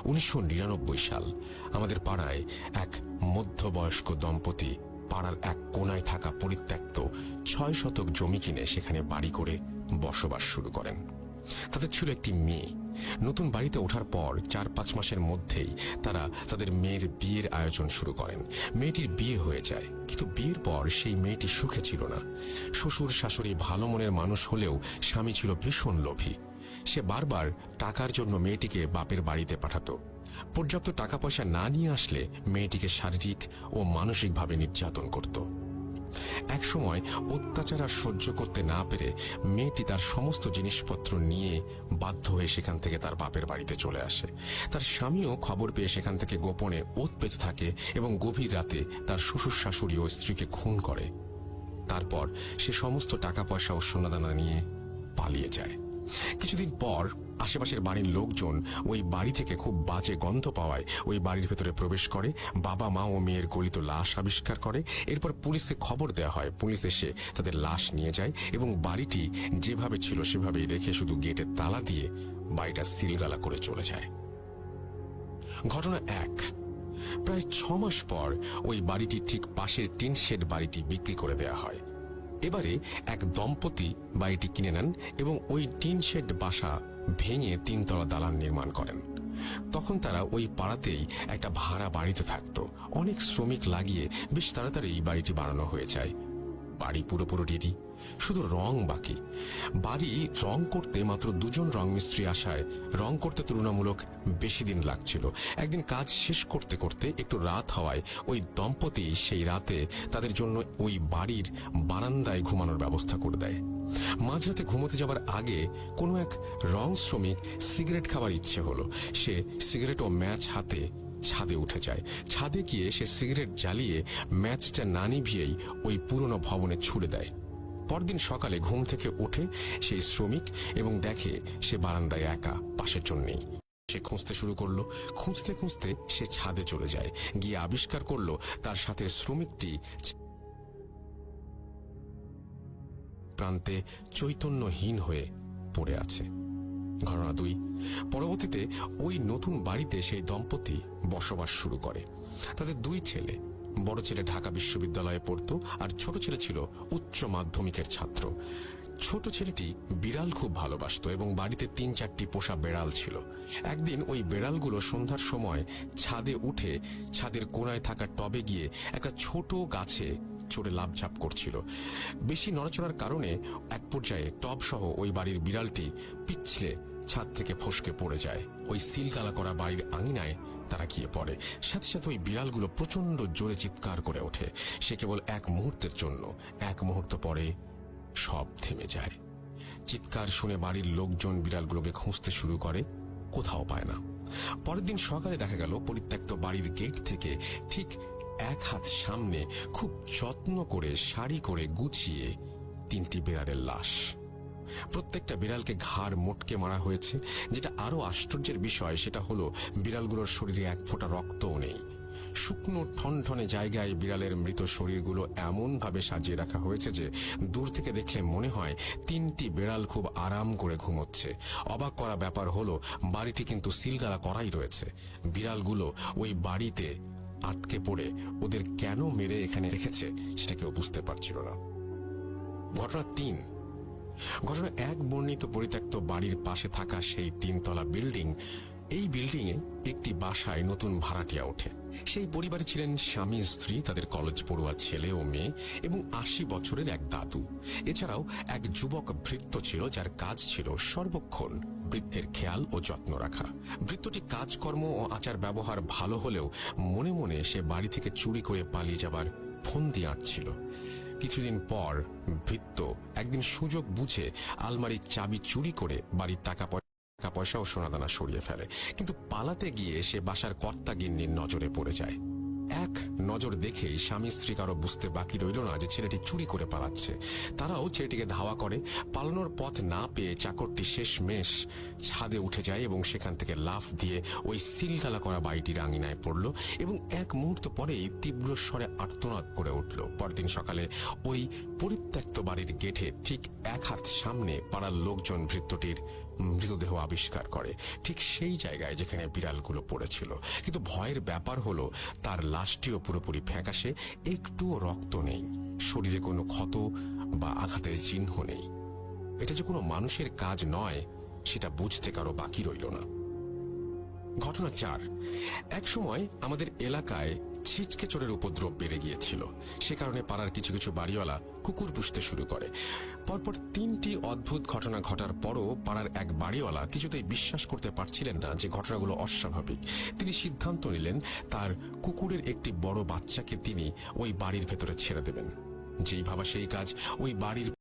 1999 সাল। আমাদের পাড়ায় এক মধ্যবয়স্ক দম্পতি পাড়ার এক কোনায় থাকা পরিত্যক্ত 6 শতক জমি কিনে সেখানে বাড়ি করে বসবাস শুরু করেন। তাদের ছিল একটি মেয়ে। নতুন বাড়িতে ওঠার পর 4-5 মাসের মধ্যেই তারা তাদের মেয়ের বিয়ের আয়োজন শুরু করেন। মেয়েটির বিয়ে হয়ে যায়, কিন্তু বিয়ের পর সেই মেয়েটি সুখে ছিল না। শ্বশুর শাশুড়ি ভালো মনের মানুষ হলেও স্বামী ছিল ভীষণ লোভী। সে বারবার টাকার জন্য মেয়েটিকে বাপের বাড়িতে পাঠাতো। পর্যাপ্ত টাকা পয়সা না নিয়ে আসলে মেয়েটিকে শারীরিক ও মানসিকভাবে নির্যাতন করত। এক সময় অত্যাচার আর সহ্য করতে না পেরে মেয়েটি তার সমস্ত জিনিসপত্র নিয়ে বাধ্য হয়ে সেখান থেকে তার বাপের বাড়িতে চলে আসে। তার স্বামীও খবর পেয়ে সেখান থেকে গোপনে ওৎ পেতে থাকে এবং গভীর রাতে তার শ্বশুর শাশুড়ি ও স্ত্রীকে খুন করে। তারপর সে সমস্ত টাকা পয়সা ও সোনাদানা নিয়ে পালিয়ে যায়। কিছুদিন পর আশেপাশের বাড়ির লোকজন ওই বাড়ি থেকে খুব বাজে গন্ধ পাওয়ায় ওই বাড়ির ভেতরে প্রবেশ করে। বাবা মা ও মেয়ের গলিত লাশ আবিষ্কার করে। এরপর পুলিশে খবর দেওয়া হয়। পুলিশ এসে তাদের লাশ নিয়ে যায় এবং বাড়িটি যেভাবে ছিল সেভাবেই রেখে শুধু গেটে তালা দিয়ে বাড়িটা সিলগালা করে চলে যায়। ঘটনা 1। প্রায় 6 মাস পর ওই বাড়িটি ঠিক পাশের টিন শেড বাড়িটি বিক্রি করে দেওয়া হয়। এবারে এক দম্পতি বাড়িটি কিনে নেন এবং ওই টিন শেড বাসা ভেঙে 3 তলা দালান নির্মাণ করেন। তখন তারা ওই পাড়াতেই একটা ভাড়া বাড়িতে থাকতো। অনেক শ্রমিক লাগিয়ে বেশ তাড়াতাড়ি এই বাড়িটি বানানো হয়ে যায়। বাড়ি পুরোপুরি রেডি, শুধু রং বাকি। বাড়ি রং করতে মাত্র 2 জন রং মিস্ত্রি আসায় রং করতে তুলনামূলক বেশি দিন লাগছিল। একদিন কাজ শেষ করতে করতে একটু রাত হওয়ায় ওই দম্পতি সেই রাতে তাদের জন্য ওই বাড়ির বারান্দায় ঘুমানোর ব্যবস্থা করে দেয়। মাঝরাতে ঘুমোতে যাবার আগে কোনো এক রং শ্রমিক সিগারেট খাবার ইচ্ছে হলো। সে সিগারেট ও ম্যাচ হাতে ছাদে উঠে যায়। ছাদে গিয়ে সে সিগারেট জ্বালিয়ে ম্যাচটা না নিভিয়েই ওই পুরনো ভবনে ছুড়ে দেয়। পরদিন সকালে ঘুম থেকে ওঠে সেই শ্রমিক এবং দেখে সে বারান্দায় একা, পাশের জন নেই। সে খুঁজতে শুরু করলো। খুঁজতে খুঁজতে সে ছাদে চলে যায়। গিয়ে আবিষ্কার করলো তার সাথে শ্রমিকটি প্রান্তে চৈতন্যহীন হয়ে পড়ে আছে। ঘটনা 2। পরবর্তীতে ওই নতুন বাড়িতে সেই দম্পতি বসবাস শুরু করে। তাদের 2 ছেলে। বড় ছেলে ঢাকা বিশ্ববিদ্যালয়ে পড়তো আর ছোট ছেলে ছিল উচ্চ মাধ্যমিকের ছাত্র। ছোট ছেলেটি বিড়াল খুব ভালোবাসতো এবং বাড়িতে 3-4টি পোষা বেড়াল ছিল। একদিন ওই বেড়ালগুলো সন্ধ্যার সময় ছাদে উঠে ছাদের কোণায় থাকা টবে গিয়ে একটা ছোট গাছে চড়ে লাফঝাপ করছিল। বেশি নড়াচড়ার কারণে এক পর্যায়ে টব সহ ওই বাড়ির বিড়ালটি পিছলে ছাদ থেকে ফসকে পড়ে যায়। ওই সিলগালা করা বাড়ির আঙিনায় তারা গিয়ে পড়ে। সাথে সাথে ওই বিড়ালগুলো প্রচন্ড জোরে চিৎকার করে ওঠে। সে কেবল এক মুহূর্তের জন্য। 1 মুহূর্ত পরে সব থেমে যায়। চিৎকার শুনে বাড়ির লোকজন বিড়ালগুলোকে খুঁজতে শুরু করে, কোথাও পায় না। পরের দিন সকালে দেখা গেল পরিত্যক্ত বাড়ির গেট থেকে ঠিক 1 হাত সামনে খুব যত্ন করে সারি করে গুছিয়ে 3টি বিড়ালের লাশ। প্রত্যেকটা বিড়ালকে ঘাড় মোটকে মারা হয়েছে। যেটা আরো আশ্চর্যের বিষয় সেটা হলো বিড়ালগুলোর শরীরে 1 ফোঁটা রক্তও নেই। শুকনো ঠনঠনে জায়গায় বিড়ালের মৃত শরীরগুলো এমন ভাবে সাজিয়ে রাখা হয়েছে যে দূর থেকে দেখলে মনে হয় 3টি বিড়াল খুব আরাম করে ঘুমোচ্ছে। অবাক করা ব্যাপার হলো বাড়িটি কিন্তু সিলগালা করাই রয়েছে। বিড়ালগুলো ওই বাড়িতে আটকে পড়ে ওদের কেন মেরে এখানে রেখেছে সেটা কেউ বুঝতে পারছিল না। ঘটনা 3। ঘটনা 1 বর্ণিত পরিত্যক্ত বাড়ির পাশে থাকা সেই 3 তলা বিল্ডিং। এই বিল্ডিং এ একটি বাসায় নতুন ভাড়াটিয়া ওঠে। সেই পরিবারে ছিলেন স্বামী স্ত্রী, তাদের কলেজ পড়ুয়া ছেলে ও মেয়ে এবং 80 বছরের এক দাদু। এছাড়াও এক যুবক ভৃত্য ছিল যার কাজ ছিল সর্বক্ষণ বৃদ্ধের খেয়াল ও যত্ন রাখা। ভৃত্যটি কাজকর্ম ও আচার ব্যবহার ভালো হলেও মনে মনে সে বাড়ি থেকে চুরি করে পালিয়ে যাবার ফন্দি আঁটছিল। কিছুদিন পর ভৃত্য একদিন সুযোগ বুঝে আলমারির চাবি চুরি করে বাড়ির টাকা পয়সা ও সোনাদানা সরিয়ে ফেলে। কিন্তু পালাতে গিয়ে সে বাসার কর্তা গিন্নির নজরে পড়ে যায়। 1 নজর দেখেই স্বামী স্ত্রী কারো বুঝতে বাকি রইল না যে ছেলেটি চুরি করে পালাচ্ছে। তারাও ছেলেটিকে ধাওয়া করে। পালানোর পথ না পেয়ে চাকরটি শেষমেশ ছাদে উঠে যায় এবং সেখান থেকে লাফ দিয়ে ওই সিলগালা করা বাড়িটির আঙিনায় পড়ল এবং 1 মুহূর্ত পরেই তীব্র স্বরে আর্তনাদ করে উঠল। পরদিন সকালে ওই পরিত্যক্ত বাড়ির গেটে ঠিক 1 হাত সামনে পাড়ার লোকজন ভৃত্যটির মৃতদেহ আবিষ্কার করে ঠিক সেই জায়গায় যেখানে বিড়ালগুলো পড়েছিল। কিন্তু ভয়ের ব্যাপার হলো তার লাশটিও পুরোপুরি ফ্যাকাশে, একটুও রক্ত নেই, শরীরে কোনো ক্ষত বা আঘাতের চিহ্ন নেই। এটা যে কোনো মানুষের কাজ নয় সেটা বুঝতে কারো বাকি রইল না। ঘটনা 4। এক সময় আমাদের এলাকায় ছিচকে চোরের উপদ্রব বেড়ে গিয়েছিল। সে কারণে পাড়ার কিছু কিছু বাড়িওয়ালা কুকুর পুষতে শুরু করে। পরপর 3টি অদ্ভুত ঘটনা ঘটার পরও পাড়ার এক বাড়িওয়ালা কিছুতেই বিশ্বাস করতে পারছিলেন না যে ঘটনাগুলো অস্বাভাবিক। তিনি সিদ্ধান্ত নিলেন তার কুকুরের একটি বড় বাচ্চাকে তিনি ওই বাড়ির ভেতরে ছেড়ে দেবেন। যেই ভাবা সেই কাজ, ওই বাড়ির